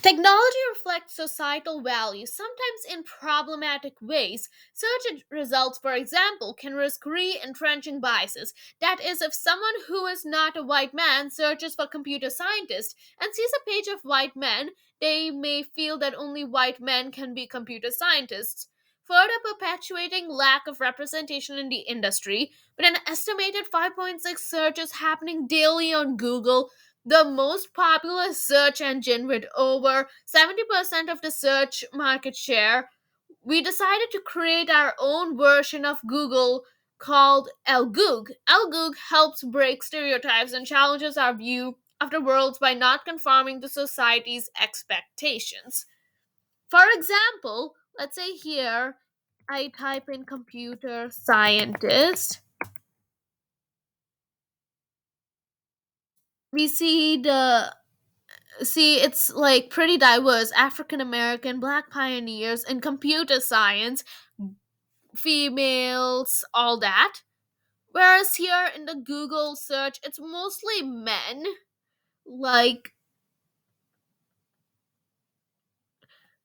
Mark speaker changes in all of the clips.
Speaker 1: Technology reflects societal values, sometimes in problematic ways. Results, for example, can risk re entrenching biases. That is, if someone who is not a white man searches for computer scientist and sees a page of white men, they may feel that only white men can be computer scientists, further perpetuating lack of representation in the industry. With an estimated 5.6 searches happening daily on Google, the most popular search engine with over 70% of the search market share, we decided to create our own version of Google called Elgoog. Elgoog helps break stereotypes and challenges our view of the world by not conforming to society's expectations. For example, let's say here I type in computer scientist. We see it's like pretty diverse: African American, black pioneers in computer science, females, all that. Whereas here in the Google search, it's mostly men. Like,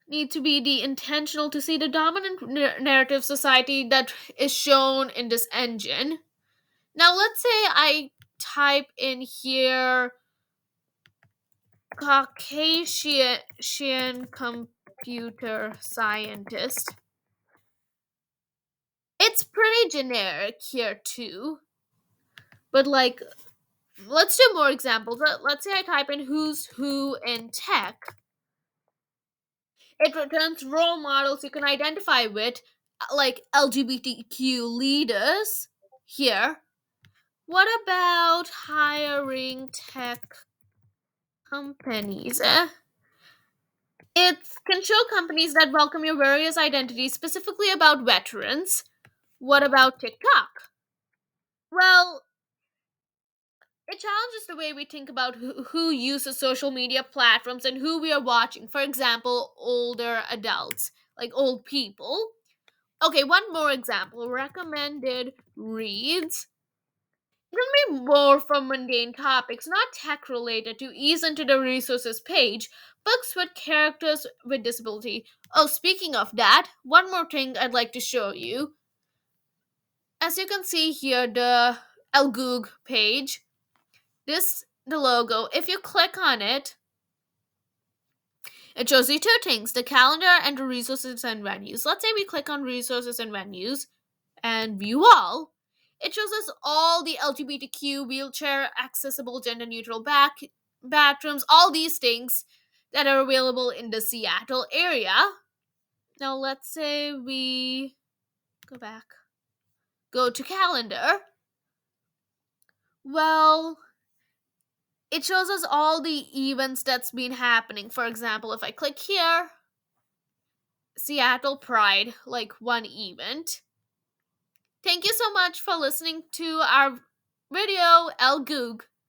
Speaker 1: need to be the intentional to see the dominant narrative society that is shown in this engine. Now let's say I type in here Caucasian computer scientist. It's pretty generic here too. But like, let's do more examples. Let's say I type in who's who in tech. It returns role models you can identify with, like LGBTQ leaders here. What about hiring tech companies? It can show companies that welcome your various identities, specifically about veterans. What about TikTok? Well, it challenges the way we think about who uses social media platforms and who we are watching. For example, older adults, like old people. Okay, one more example: recommended reads. It can be more from mundane topics, not tech related, to ease into the resources page. Books with characters with disability. Oh, speaking of that, one more thing I'd like to show you. As you can see here, the Elgoog page, this the logo. If you click on it, it shows you two things: the calendar and the resources and venues. Let's say we click on resources and venues and view all. It shows us all the LGBTQ, wheelchair accessible, gender neutral bathrooms, all these things that are available in the Seattle area. Now let's say we go back, go to calendar. Well, it shows us all the events that's been happening. For example, if I click here, Seattle Pride, like one event. Thank you so much for listening to our video, El Goog.